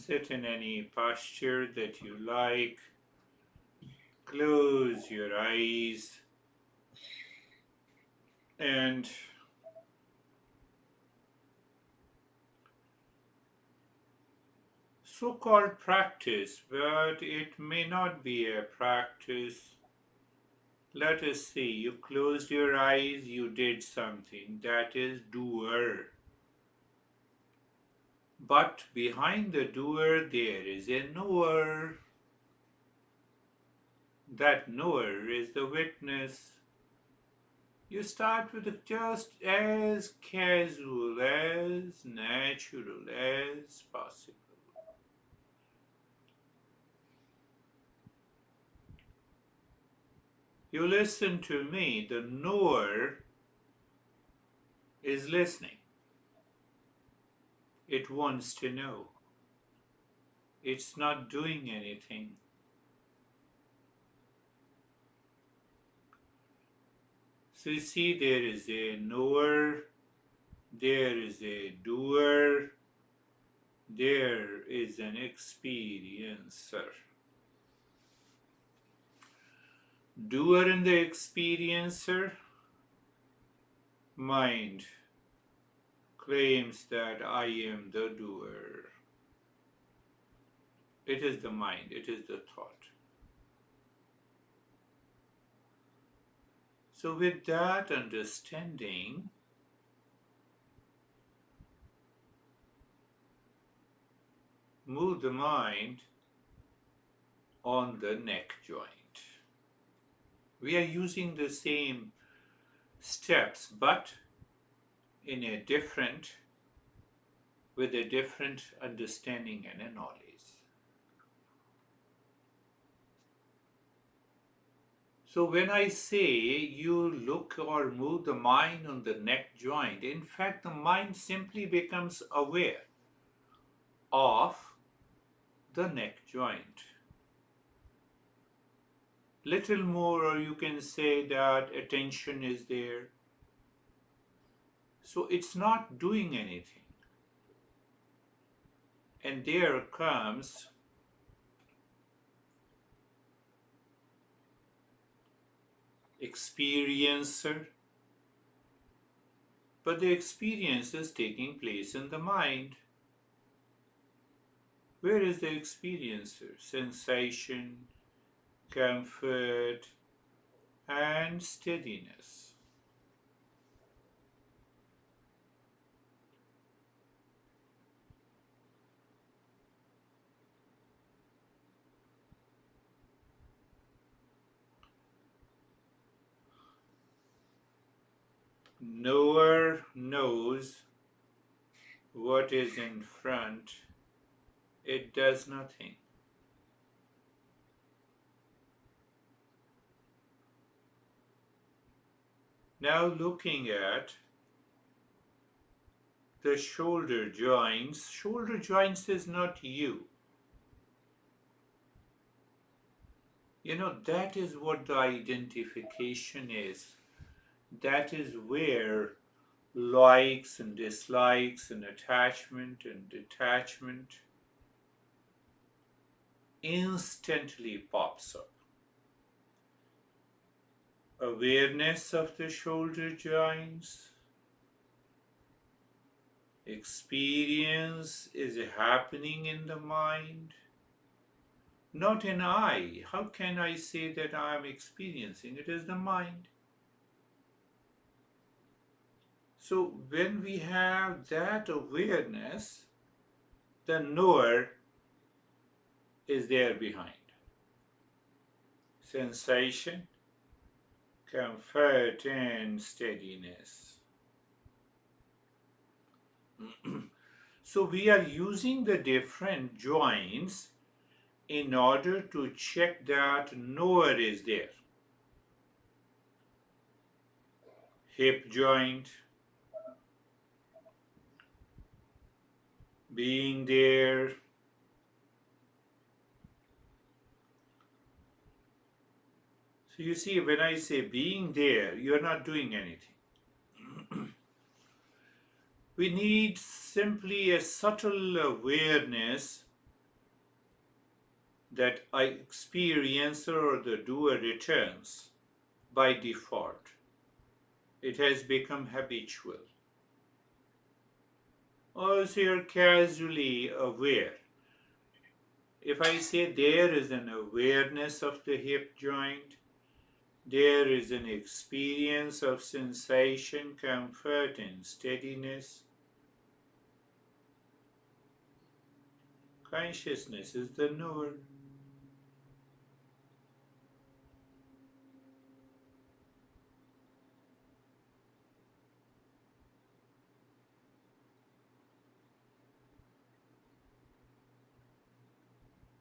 Sit in any posture that you like. Close your eyes and so-called practice, but it may not be a practice. Let us say you closed your eyes, you did something, that is doer. But behind the doer there is a knower. That knower is the witness. You start with just as casual, as natural as possible. You listen to me, the knower is listening. It wants to know. It's not doing anything. So you see, there is a knower, there is a doer, there is an experiencer. Doer and the experiencer, mind claims that I am the doer. It is the mind, it is the thought. So, with that understanding, move the mind on the neck joint. We are using the same steps, but in a different, with a different understanding and a knowledge. So when I say you look or move the mind on the neck joint, in fact the mind simply becomes aware of the neck joint. Little more, or you can say that attention is there. So it's not doing anything. And there comes experiencer, but the experience is taking place in the mind. Where is the experiencer? Sensation, comfort, and steadiness. Knower knows what is in front, it does nothing. Now looking at the shoulder joints is not you. That is what the identification is. That is where likes and dislikes and attachment and detachment instantly pops up. Awareness of the shoulder joints. Experience is happening in the mind, not an I. How can I say that I am experiencing? It is the mind. So when we have that awareness, the knower is there behind. Sensation, comfort, and steadiness. So we are using the different joints in order to check that knower is there. Hip joint, being there. So you see, when I say being there, you're not doing anything. We need simply a subtle awareness that I experiencer or the doer returns by default. It has become habitual. Also, you're casually aware. If I say there is an awareness of the hip joint, there is an experience of sensation, comfort, and steadiness. Consciousness is the knower.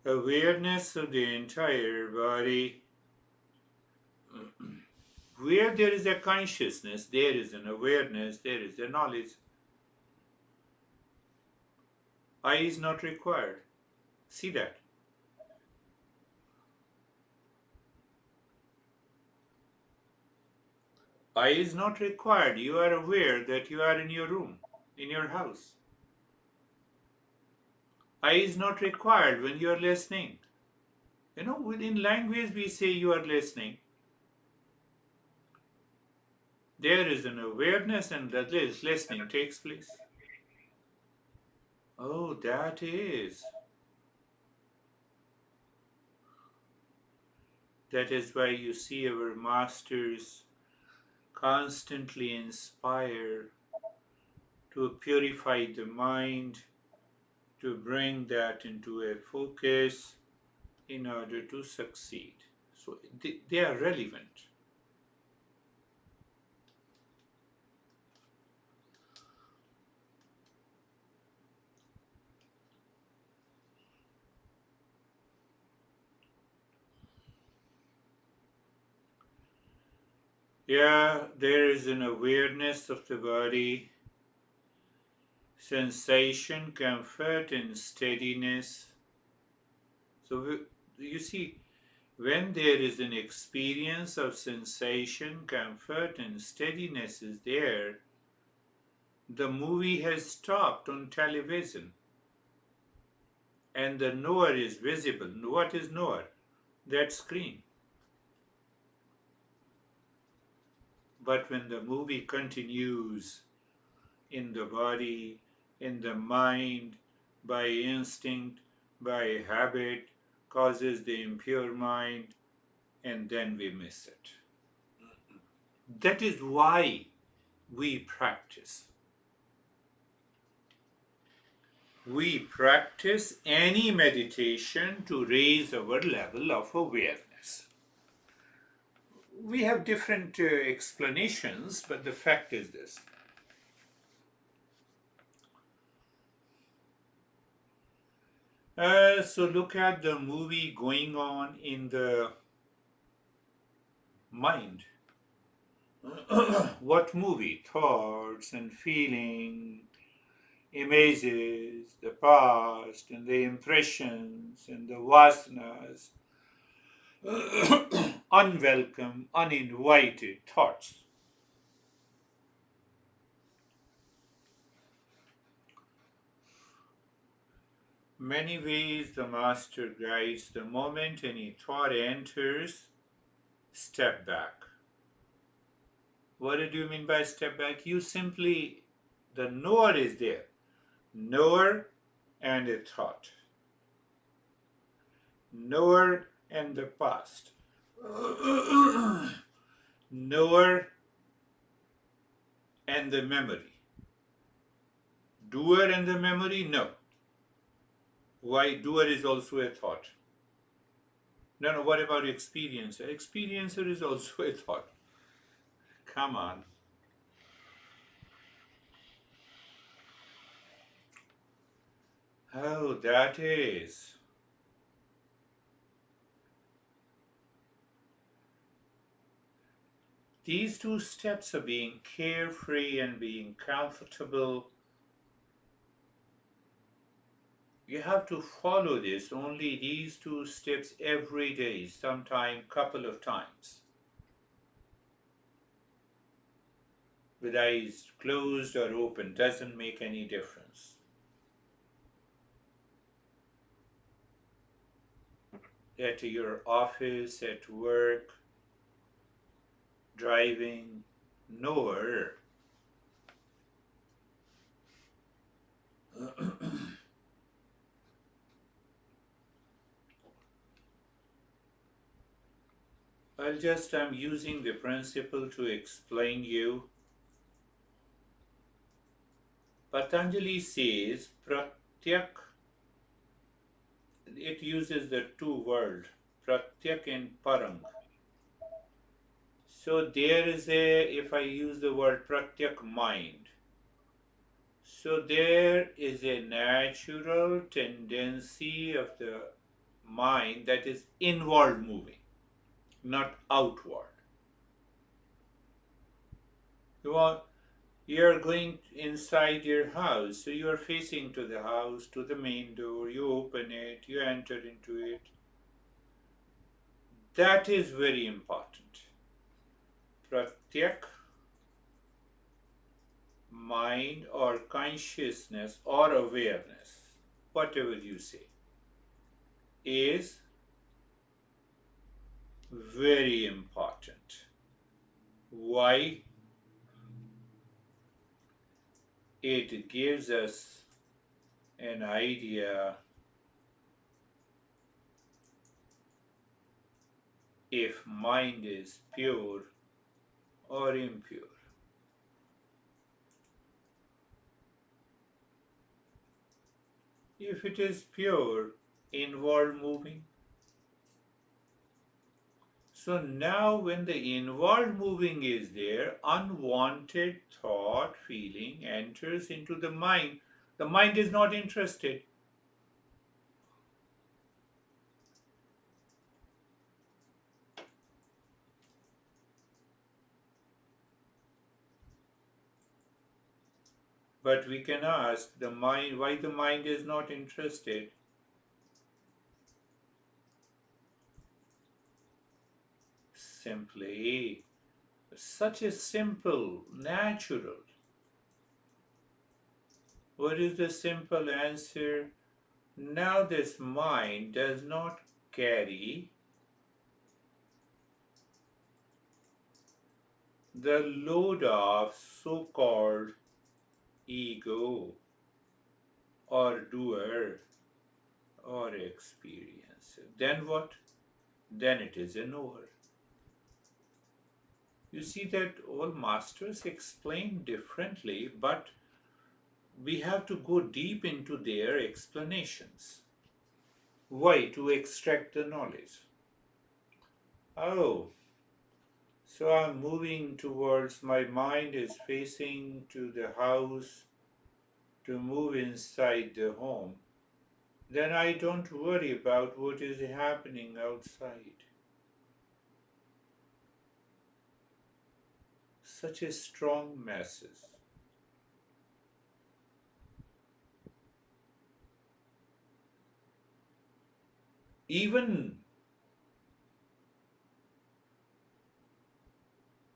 Awareness of the entire body. Where there is a consciousness, there is an awareness, there is a knowledge. I is not required. See that? I is not required. You are aware that you are in your room, in your house. I is not required when you are listening. Within language we say you are listening. There is an awareness and that is listening takes place. Oh, that is. That is why you see our masters constantly inspire to purify the mind, to bring that into a focus in order to succeed. So they are relevant. Yeah, there is an awareness of the body, sensation, comfort, and steadiness. So you see, when there is an experience of sensation, comfort, and steadiness is there, the movie has stopped on television and the knower is visible. What is knower? That screen. But when the movie continues in the body, in the mind, by instinct, by habit, causes the impure mind, and then we miss it. That is why we practice. We practice any meditation to raise our level of awareness. We have different explanations, but the fact is this. So look at the movie going on in the mind. What movie? Thoughts and feeling, images, the past and the impressions and the vasanas, unwelcome, uninvited thoughts. Many ways the master guides the moment any thought enters, step back. What do you mean by step back? You simply, the knower is there. Knower and a thought. Knower and the past. Knower and the memory. Doer and the memory? No. Why? Doer is also a thought. No, what about experiencer? Experiencer is also a thought. Come on. Oh, that is. These two steps of being carefree and being comfortable, you have to follow this, only these two steps every day, sometime couple of times. With eyes closed or open, doesn't make any difference. at your office, at work, driving, nowhere. I'm using the principle to explain you. Patanjali says pratyak, it uses the two words pratyak and parang. So there is if I use the word pratyak, mind. So there is a natural tendency of the mind that is inward moving, not outward. You are you're going inside your house, so you are facing to the house, to the main door, you open it, you enter into it. That is very important. Pratyak, mind or consciousness or awareness, whatever you say, is very important. Why? It gives us an idea if mind is pure or impure. If it is pure, inward moving, so now when the inward moving is there, unwanted thought, feeling enters into the mind. The mind is not interested. But we can ask the mind why the mind is not interested. Simply, such a simple, natural. What is the simple answer? Now, this mind does not carry the load of so called ego or doer or experience. Then what? Then it is a knower. You see that all masters explain differently, but we have to go deep into their explanations. Why? To extract the knowledge. Oh, so I'm moving towards my mind is facing to the house to move inside the home. Then I don't worry about what is happening outside. Such a strong message. Even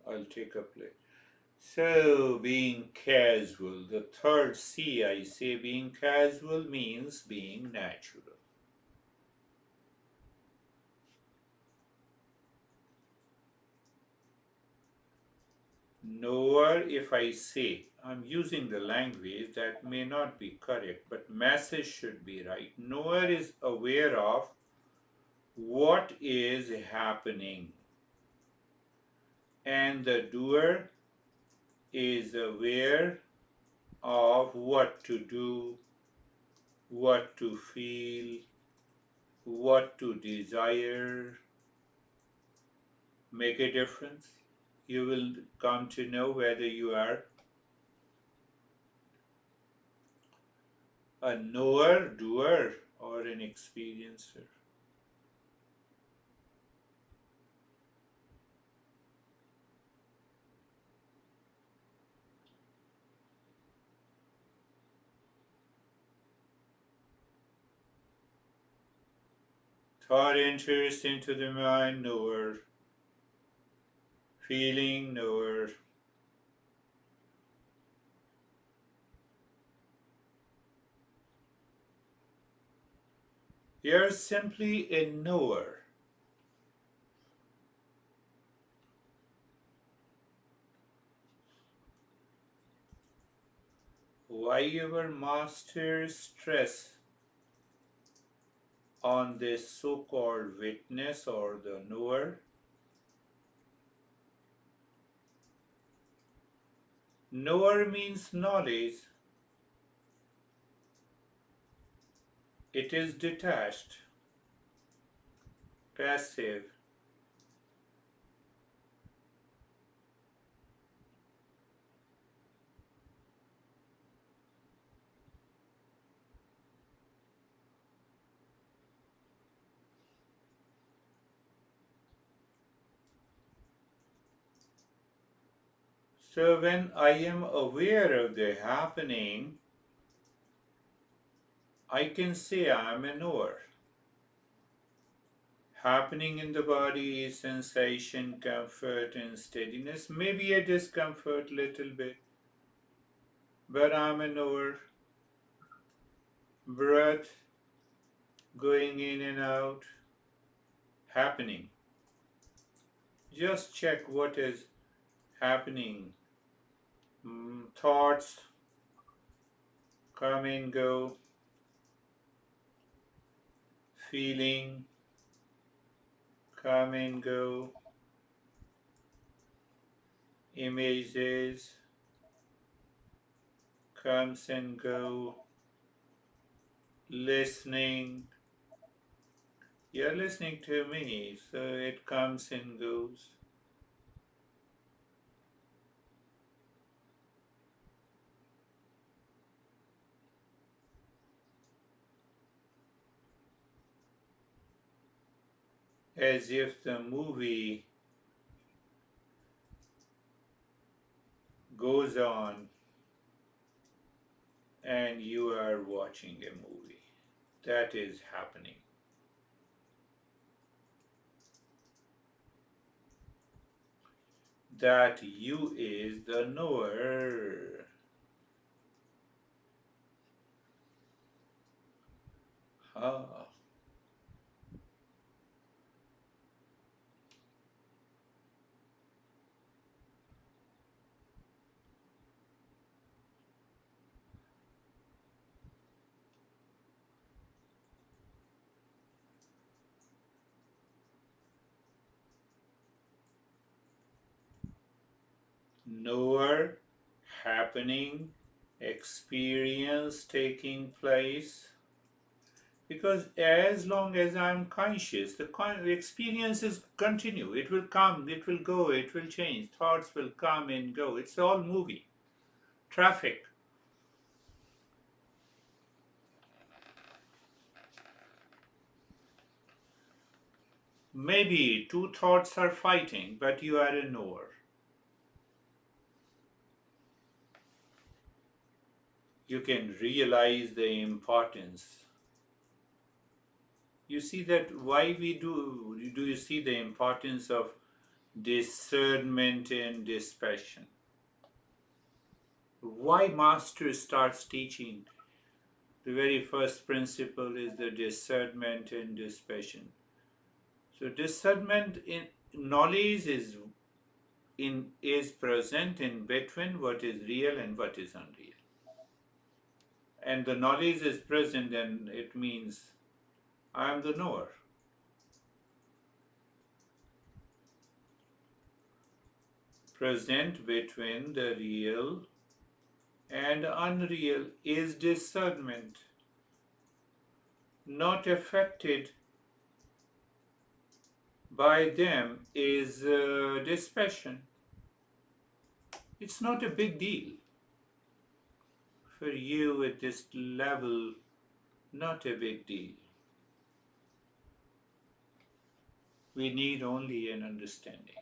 I'll take a play. So, being casual, the third C I say being casual means being natural. Nor if I say, I'm using the language that may not be correct, but message should be right. Knower is aware of what is happening, and the doer is aware of what to do, what to feel, what to desire. Make a difference. You will come to know whether you are a knower, doer, or an experiencer. Thought enters into the mind, knower. Feeling, knower. You're simply a knower. Why our masters stress on this so called witness or the knower? Knower means knowledge, it is detached, passive. So when I am aware of the happening, I can say I am a knower. Happening in the body is sensation, comfort, and steadiness. Maybe a discomfort, little bit, but I'm a knower. Breath going in and out, happening. Just check what is happening. Thoughts come and go, feeling come and go, images comes and go, listening. You're listening to me, so it comes and goes. As if the movie goes on and you are watching a movie. That is happening. That you is the knower. Ah, knower, happening, experience taking place. Because as long as I'm conscious, the experiences continue. It will come, it will go, it will change. Thoughts will come and go. It's all movie, traffic. Maybe two thoughts are fighting, but you are a knower. You can realize the importance. You see that why we do you see the importance of discernment and dispassion? Why master starts teaching? The very first principle is the discernment and dispassion. So discernment in knowledge is present in between what is real and what is unreal. And the knowledge is present, and it means I am the knower. Present between the real and unreal is discernment. Not affected by them is dispassion. It's not a big deal for you at this level, not a big deal. We need only an understanding.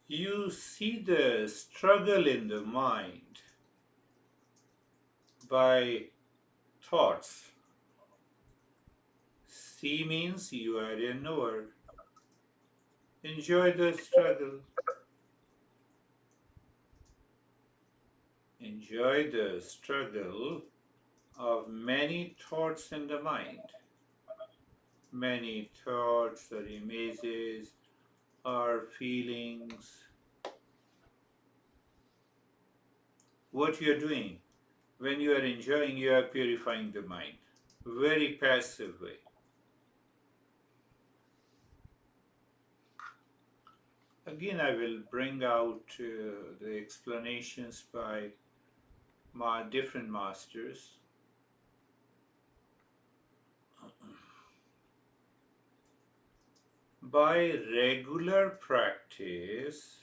You see the struggle in the mind by thoughts. See means you are a knower. Enjoy the struggle. Enjoy the struggle of many thoughts in the mind. Many thoughts or images or feelings. What you are doing when you are enjoying, you are purifying the mind. Very passive way. Again, I will bring out the explanations by my different masters. By regular practice,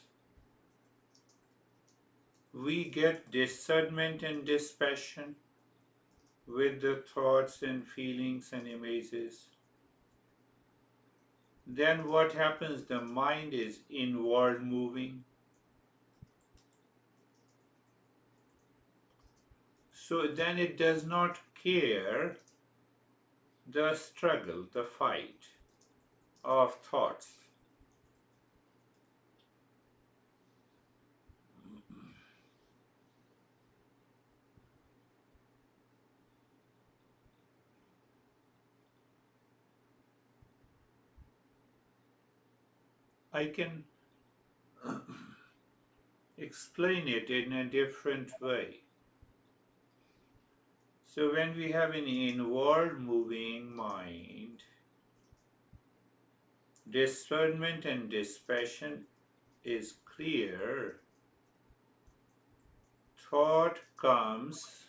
we get discernment and dispassion with the thoughts and feelings and images. Then what happens? The mind is inward moving. So then it does not care the struggle, the fight of thoughts. I can explain it in a different way. So when we have an inward moving mind, discernment and dispassion is clear. Thought comes,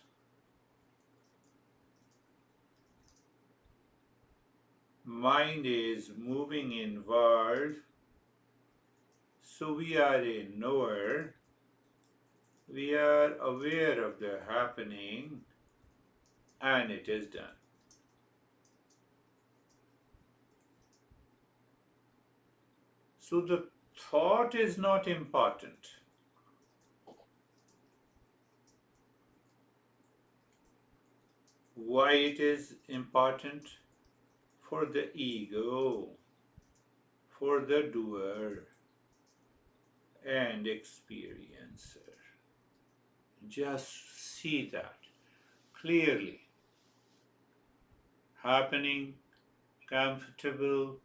mind is moving inward, so we are a knower, we are aware of the happening, and it is done. So the thought is not important. Why it is important? For the ego, for the doer and experiencer. Just see that clearly. Happening, comfortable,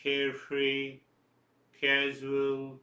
carefree, casual.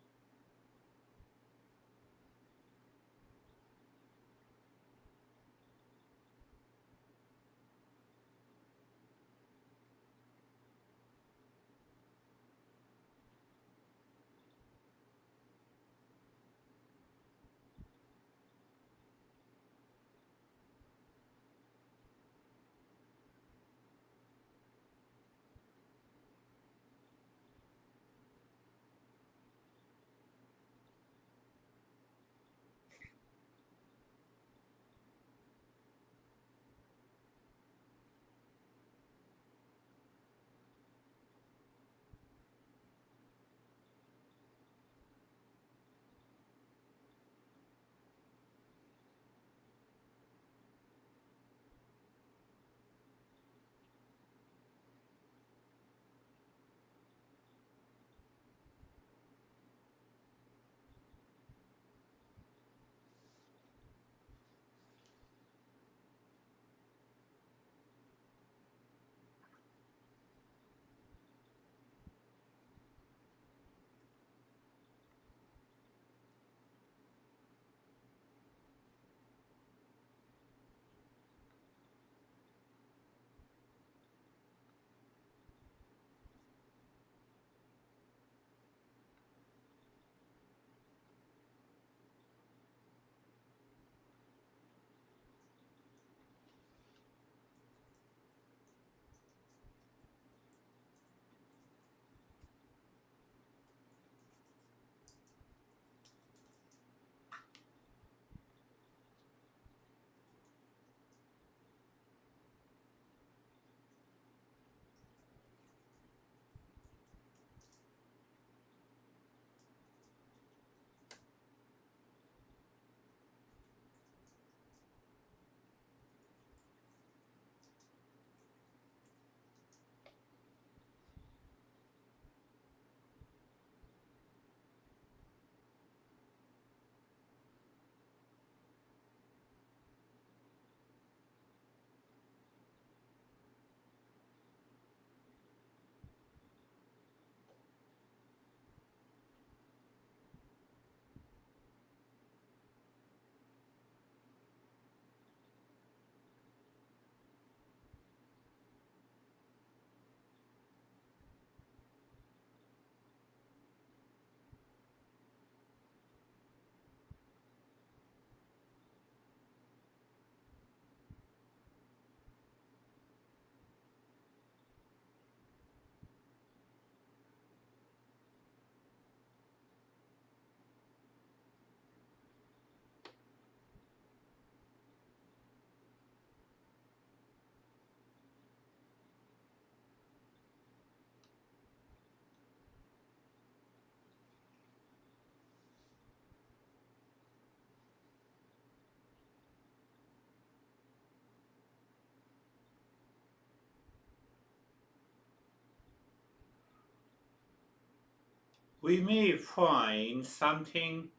we may find something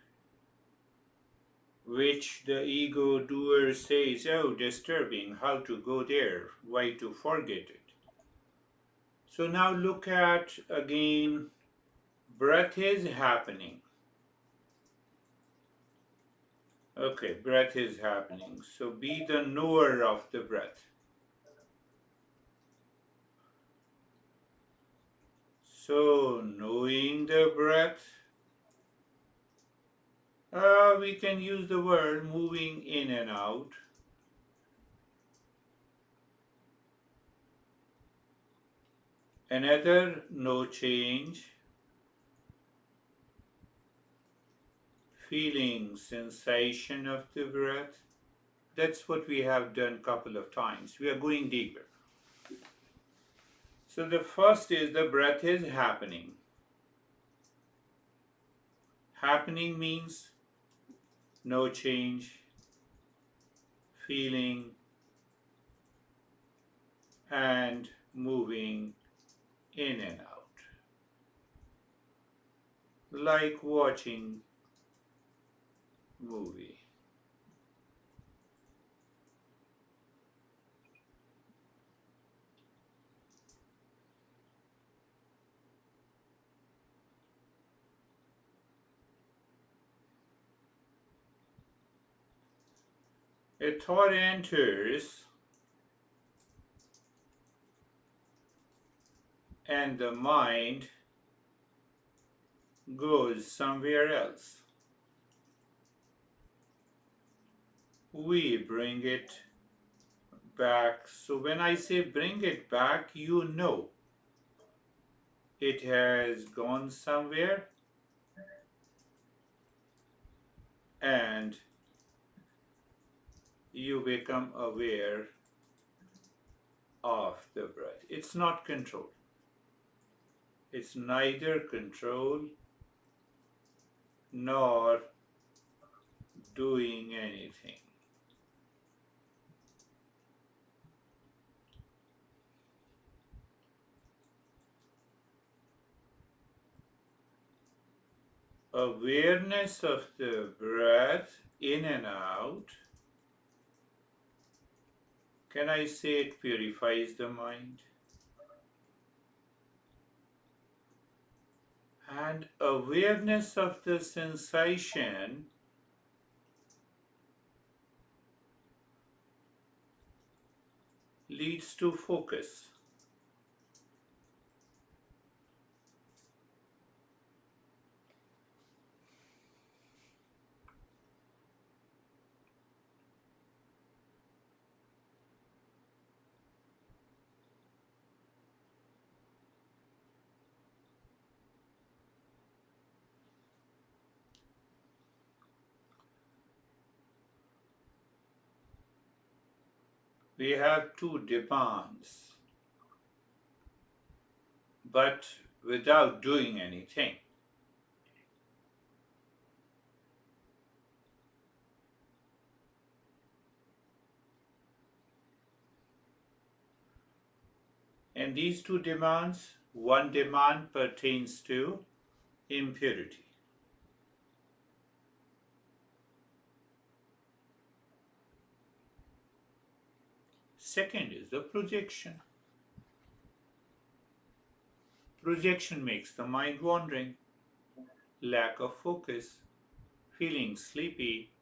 which the ego doer says, oh, disturbing, how to go there, why to forget it. So now look at again, breath is happening. Okay, breath is happening. So be the knower of the breath. So knowing the breath, we can use the word moving in and out. Another, no change. Feeling sensation of the breath. That's what we have done a couple of times. We are going deeper. So the first is the breath is happening. Happening means no change, feeling, and moving in and out. Like watching movie. A thought enters and the mind goes somewhere else. We bring it back. So when I say bring it back, you know it has gone somewhere and you become aware of the breath. It's not control. It's neither control nor doing anything. Awareness of the breath in and out, can I say it purifies the mind? And awareness of the sensation leads to focus. We have two demands, but without doing anything. And these two demands, one demand pertains to impurity. Second is the projection. Projection makes the mind wandering, lack of focus, feeling sleepy.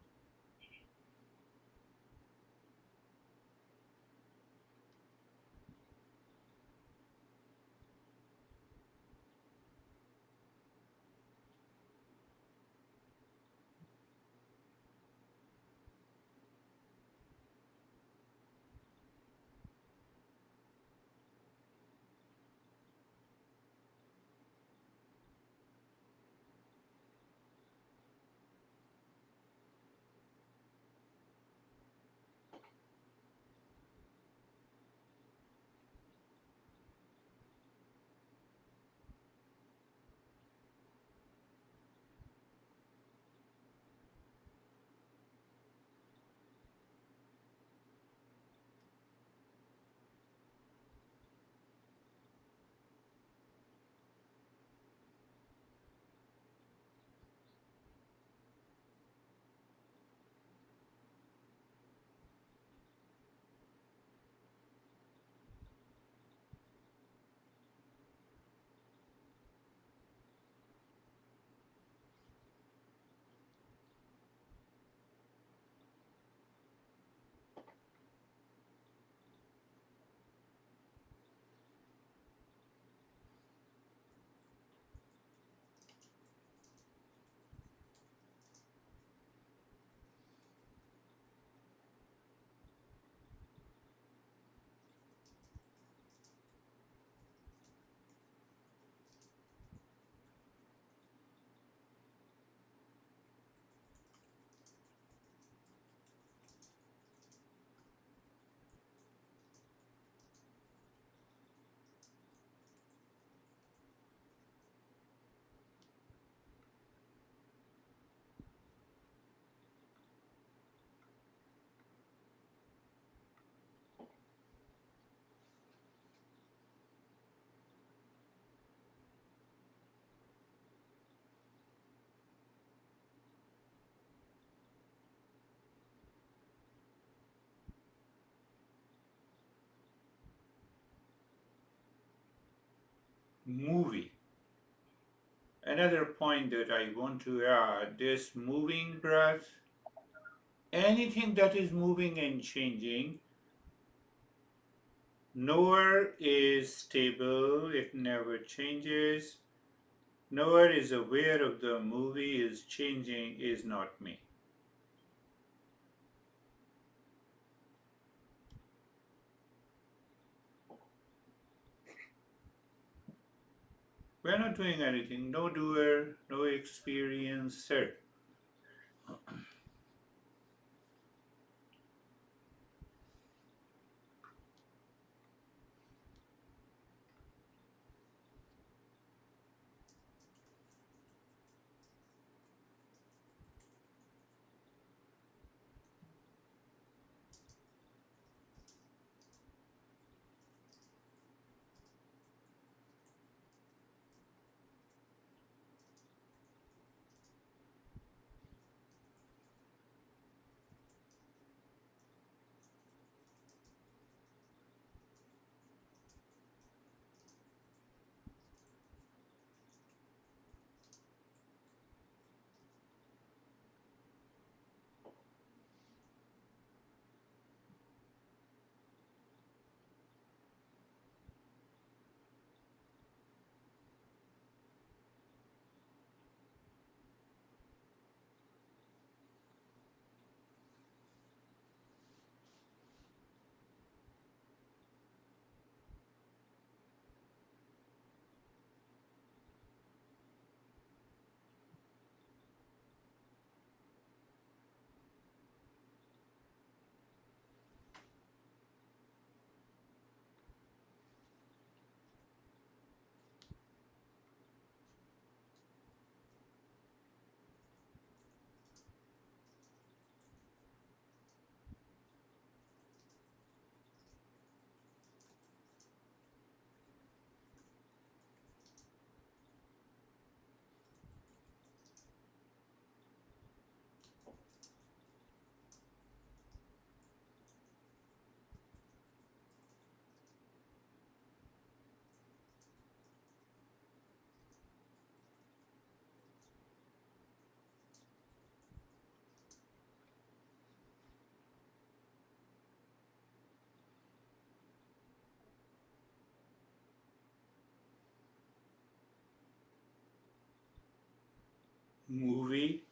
movie. Another point that I want to add, this moving breath, anything that is moving and changing, nowhere is stable, it never changes. Nowhere is aware of the movie is changing, is not me. We're not doing anything, no doer, no experiencer. Movie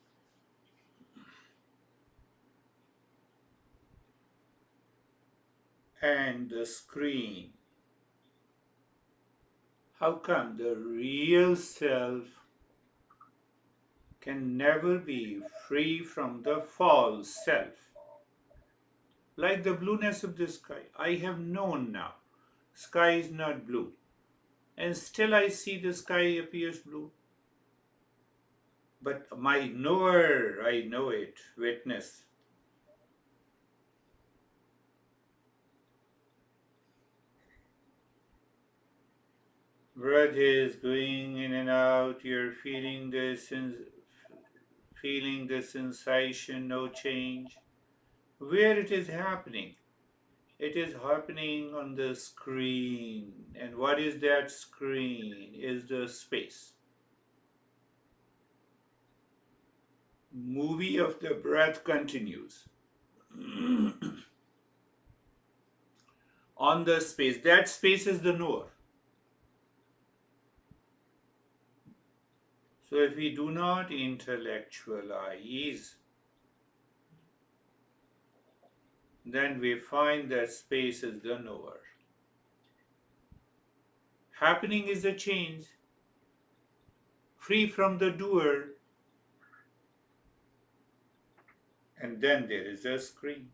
and the screen. How come the real self can never be free from the false self? Like the blueness of the sky, I have known now. Sky is not blue. And still I see the sky appears blue. But my knower, I know it, witness. Breath is going in and out, you're feeling the sensation, no change. Where it is happening? It is happening on the screen. And what is that screen? Is the space. Movie of the breath continues. On the space. That space is the knower. So if we do not intellectualize, then we find that space is the knower. Happening is a change, free from the doer, and then there is a screen.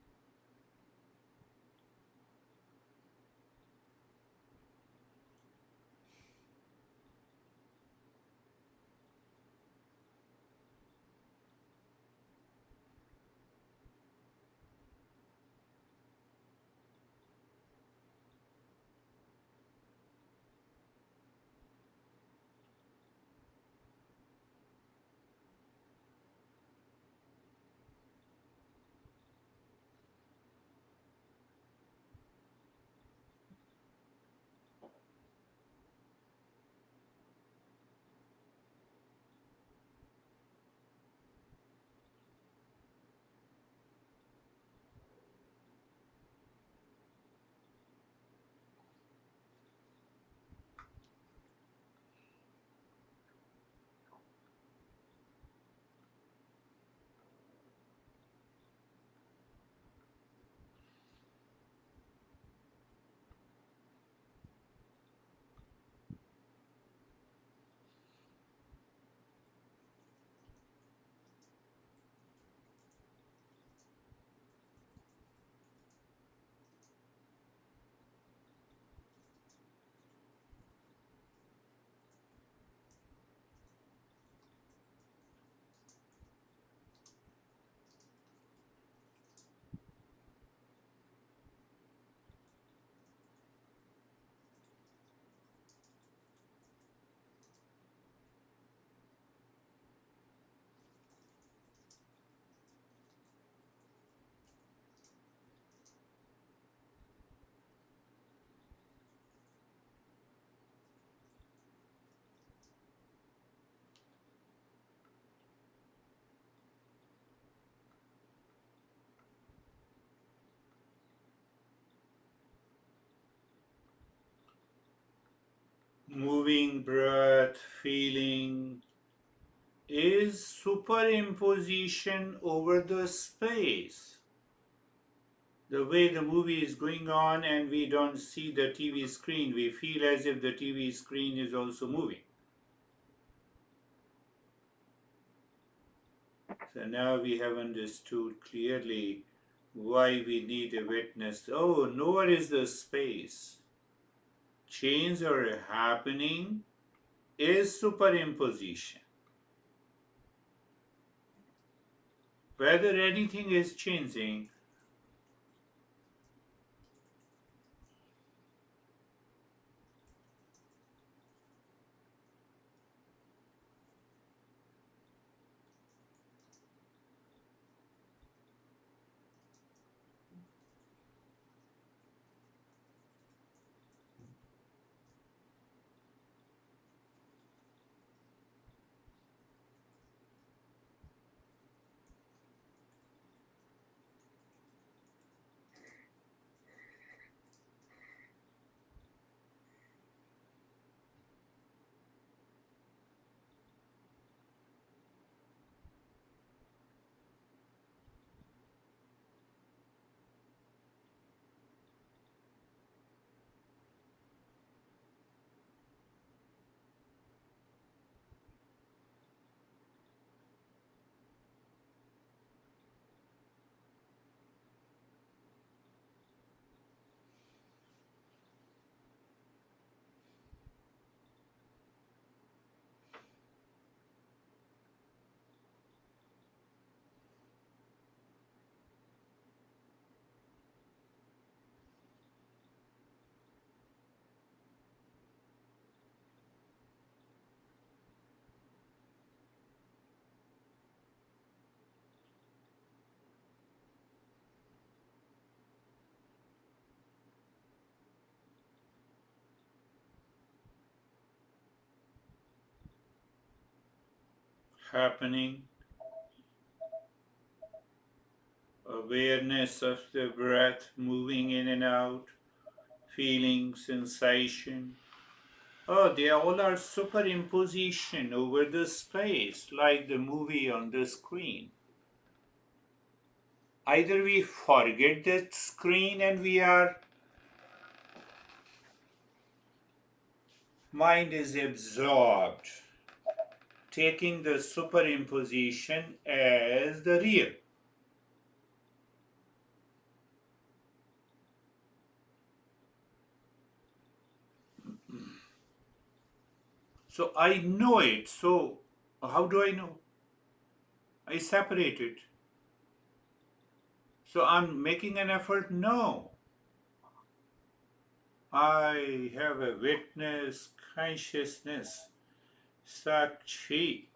moving breath, feeling is superimposition over the space. The way the movie is going on and we don't see the TV screen, we feel as if the TV screen is also moving. So now we have understood clearly why we need a witness. Oh, nowhere is the space. Changes are happening is superimposition. Whether anything is changing, happening, awareness of the breath moving in and out, feeling, sensation. Oh, they all are superimposition over the space, like the movie on the screen. Either we forget the screen and we are, mind is absorbed, taking the superimposition as the real. So I know it. So how do I know? I separate it. So I'm making an effort? No. I have a witness consciousness, Sakshi.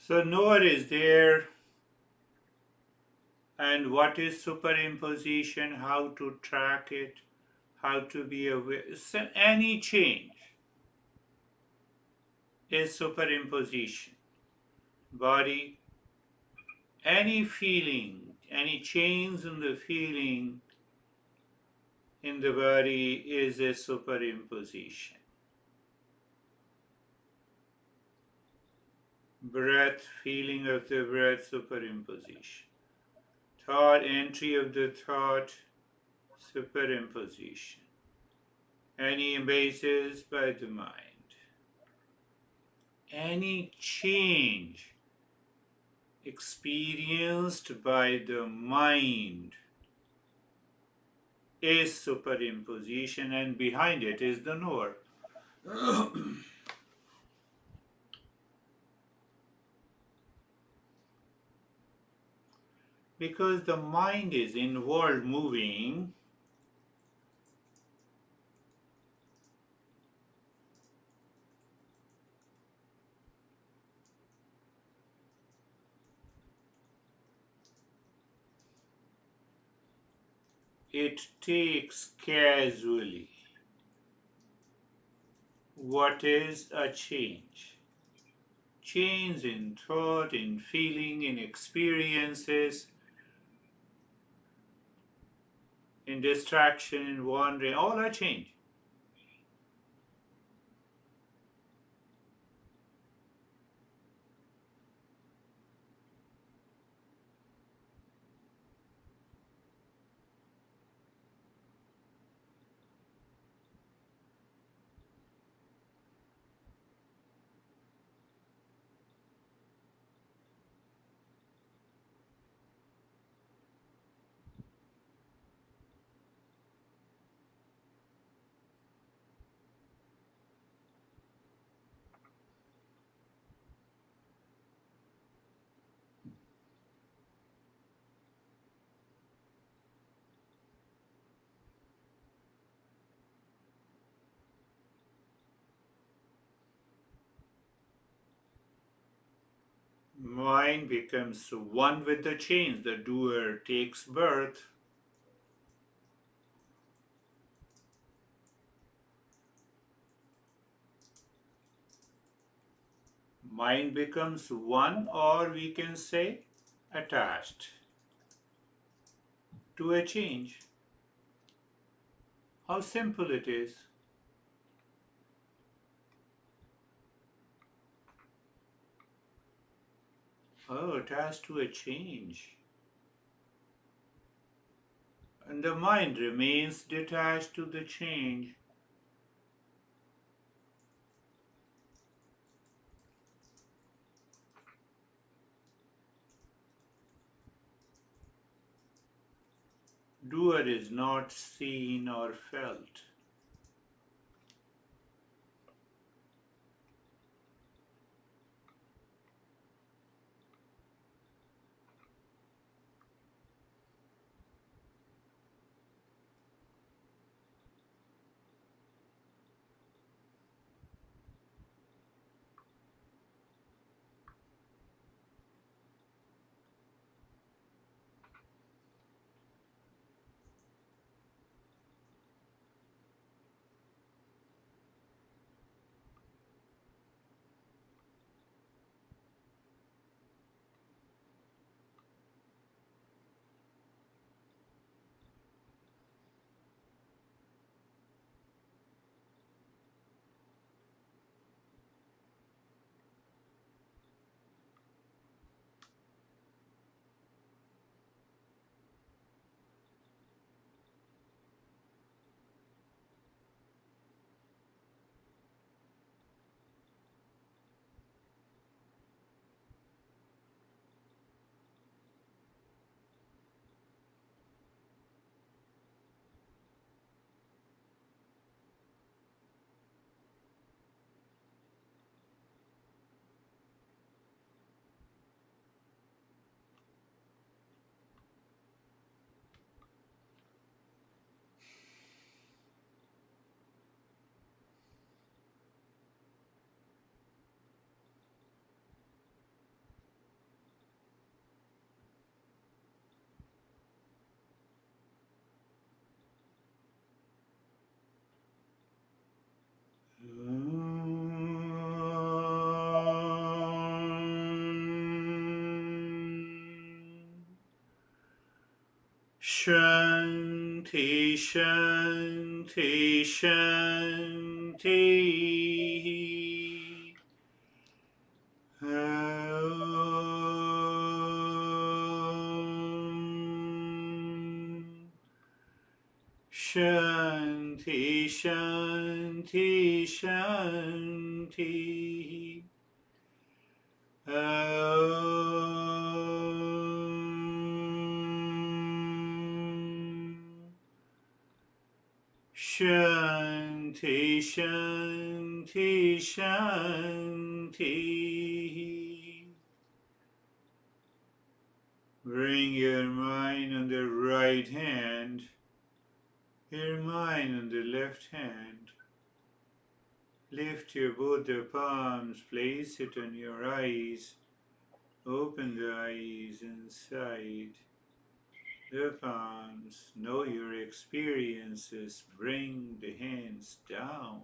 So knower is there, and what is superimposition, how to track it, how to be aware. So any change is superimposition. Body, any feeling, any change in the feeling in the body is a superimposition. Breath, feeling of the breath, superimposition. Thought, entry of the thought, superimposition. Any basis by the mind. Any change experienced by the mind is superimposition, and behind it is the knower. Because the mind is inward moving, it takes casually what is a change. Change in thought, in feeling, in experiences, in distraction, in wandering, all are change. Mind becomes one with the change. The doer takes birth. Mind becomes one, or we can say attached to a change. How simple it is. Oh, attached to a change. And the mind remains detached to the change. Doer is not seen or felt. Shanti, Shanti, Shanti. Om. Shanti, Shanti, Shanti. Om. Shanti, Shanti, Shanti. Bring your mind on the right hand, your mind on the left hand. Lift your both the palms, place it on your eyes. Open the eyes inside the palms. Know your experiences. Bring the hands down.